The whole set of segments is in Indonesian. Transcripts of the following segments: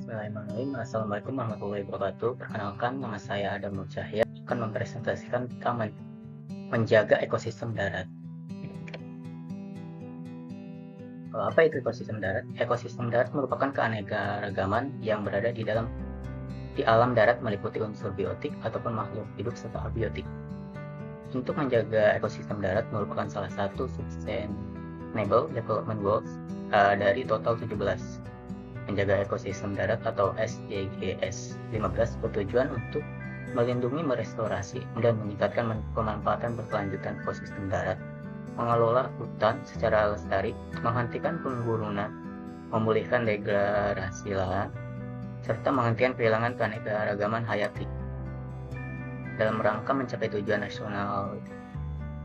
Bismillahirrahmanirrahim. Assalamualaikum warahmatullahi wabarakatuh. Perkenalkan, nama saya Adam Nur Cahya. Akan mempresentasikan tentang menjaga ekosistem darat. Apa itu ekosistem darat? Ekosistem darat merupakan keanekaragaman yang berada di alam darat, meliputi unsur biotik ataupun makhluk hidup serta abiotik. Untuk menjaga ekosistem darat merupakan salah satu Sustainable Development Goals dari total 17. Menjaga ekosistem darat atau SDGs 15 bertujuan untuk melindungi, merestorasi, dan meningkatkan pemanfaatan berkelanjutan ekosistem darat, mengelola hutan secara lestari, menghentikan penggurunan, memulihkan degradasi lahan, serta menghentikan kehilangan keanekaragaman hayati. Dalam rangka mencapai tujuan nasional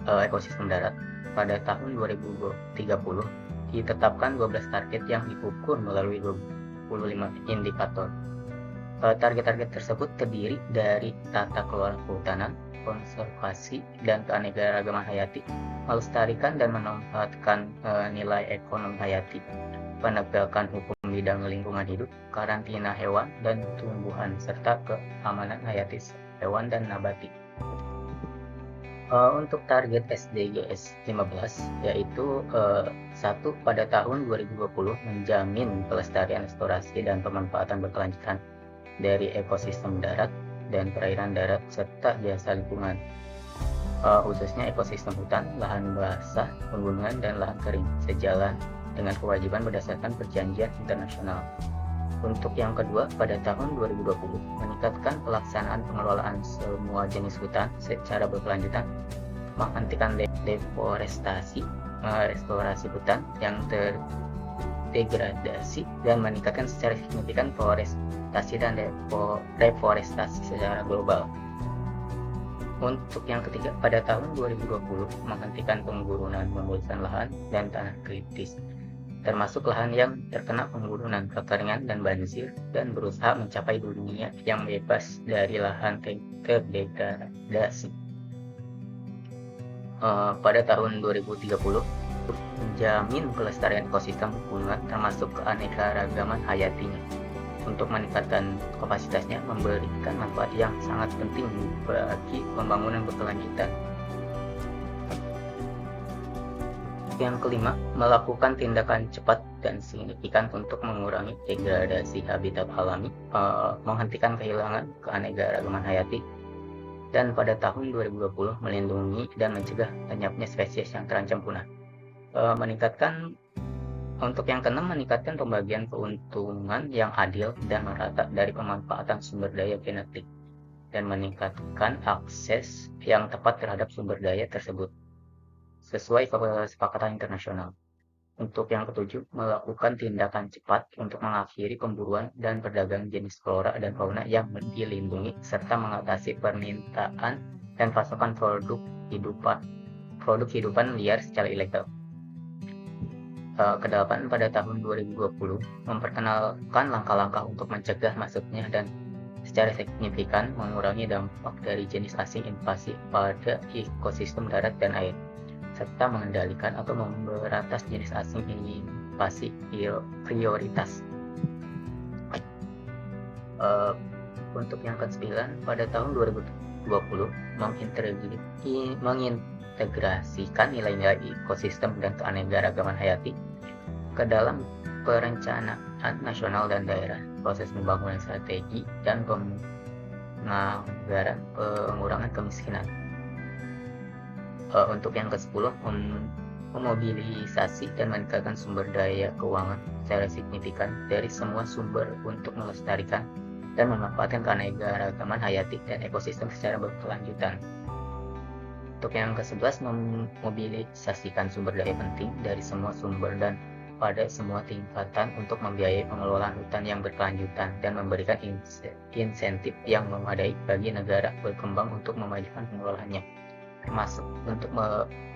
ekosistem darat, pada tahun 2030 ditetapkan 12 target yang diukur melalui 25 indikator. Target-target tersebut terdiri dari tata kelola kehutanan, konservasi, dan keanekaragaman hayati, melestarikan dan memanfaatkan nilai ekonomi hayati, penegakan hukum bidang lingkungan hidup, karantina hewan dan tumbuhan, serta keamanan hayati hewan dan nabati. Untuk target SDGs 15 yaitu 1. Pada tahun 2020 menjamin pelestarian, restorasi, dan pemanfaatan berkelanjutan dari ekosistem darat dan perairan darat serta jasa lingkungan, khususnya ekosistem hutan, lahan basah, pegunungan, dan lahan kering, sejalan dengan kewajiban berdasarkan perjanjian internasional. Untuk yang kedua, pada tahun 2020 meningkatkan pelaksanaan pengelolaan semua jenis hutan secara berkelanjutan, menghentikan deforestasi, restorasi hutan yang terdegradasi, dan meningkatkan secara signifikan forestasi dan reforestasi secara global. Untuk yang ketiga, pada tahun 2020 menghentikan penggurunan, memulihkan lahan dan tanah kritis, termasuk lahan yang terkena penggurunan, kekeringan, dan banjir, dan berusaha mencapai dunia yang bebas dari lahan terdegradasi. Pada tahun 2030 menjamin pelestarian ekosistem pegunungan termasuk keanekaragaman hayatinya, untuk meningkatkan kapasitasnya, memberikan manfaat yang sangat penting bagi pembangunan berkelanjutan. Yang kelima, melakukan tindakan cepat dan signifikan untuk mengurangi degradasi habitat alami, menghentikan kehilangan keanekaragaman hayati, dan pada tahun 2020 melindungi dan mencegah lenyapnya spesies yang terancam punah. Untuk yang keenam, meningkatkan pembagian keuntungan yang adil dan merata dari pemanfaatan sumber daya genetik, dan meningkatkan akses yang tepat terhadap sumber daya tersebut sesuai kesepakatan internasional. Untuk yang ketujuh, melakukan tindakan cepat untuk mengakhiri pemburuan dan perdagangan jenis flora dan fauna yang dilindungi, serta mengatasi permintaan dan pasokan produk hidupan liar secara ilegal. Kedelapan, pada tahun 2020 memperkenalkan langkah-langkah untuk mencegah masuknya dan secara signifikan mengurangi dampak dari jenis asing invasi pada ekosistem darat dan air, serta mengendalikan atau memberantas jenis asing invasi prioritas. Untuk yang ke-9, pada tahun 2020 mengintegrasikan nilai-nilai ekosistem dan keanekaragaman hayati ke dalam perencanaan nasional dan daerah, proses pembangunan strategi, dan penganggaran pengurangan kemiskinan. Untuk yang ke-10, memobilisasi dan meningkatkan sumber daya keuangan secara signifikan dari semua sumber untuk melestarikan dan memanfaatkan keanekaragaman hayati dan ekosistem secara berkelanjutan. Untuk yang ke-11, memobilisasikan sumber daya penting dari semua sumber dan pada semua tingkatan untuk membiayai pengelolaan hutan yang berkelanjutan dan memberikan insentif yang memadai bagi negara berkembang untuk memajukan pengelolaannya, termasuk untuk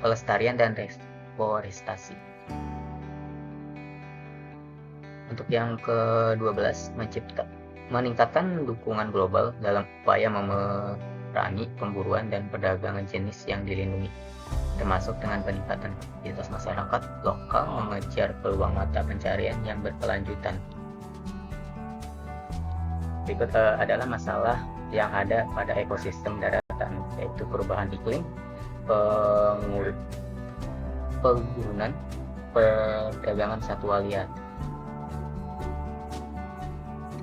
pelestarian dan reforestasi. Untuk yang ke-12, meningkatkan dukungan global dalam upaya memerangi pemburuan dan perdagangan jenis yang dilindungi, termasuk dengan peningkatan aktivitas masyarakat lokal mengejar peluang mata pencarian yang berkelanjutan. Berikut adalah masalah yang ada pada ekosistem daratan, yaitu perubahan iklim, pegunungan, perdagangan satwa liar.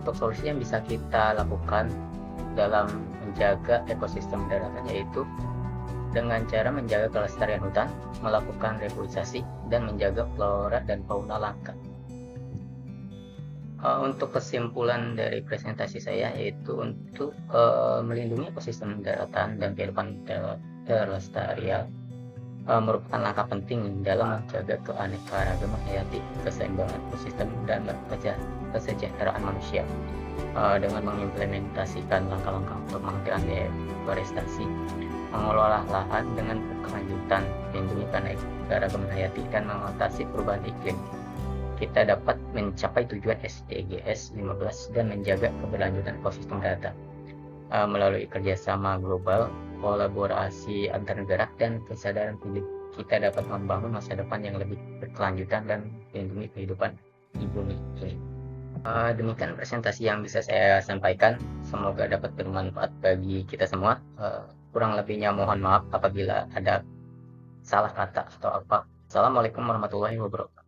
Untuk solusi yang bisa kita lakukan dalam menjaga ekosistem daratan yaitu dengan cara menjaga kelestarian hutan, melakukan reforestasi, dan menjaga flora dan fauna langka. Untuk kesimpulan dari presentasi saya yaitu untuk melindungi ekosistem daratan dan kehidupan terlestarian merupakan langkah penting dalam menjaga keanekaragaman hayati, keseimbangan ekosistem, dan kesejahteraan manusia. Dengan mengimplementasikan langkah-langkah untuk menghentikan deforestasi, mengelola lahan dengan berkelanjutan, melindungi keanekaragaman hayati, dan mengatasi perubahan iklim, kita dapat mencapai tujuan SDGs 15 dan menjaga keberlanjutan ekosistem daratan melalui kerjasama global, kolaborasi antar negara, dan kesadaran publik. Kita dapat membangun masa depan yang lebih berkelanjutan dan melindungi kehidupan di bumi ini. Demikian presentasi yang bisa saya sampaikan. Semoga dapat bermanfaat bagi kita semua. Kurang lebihnya mohon maaf apabila ada salah kata atau apa. Assalamualaikum warahmatullahi wabarakatuh.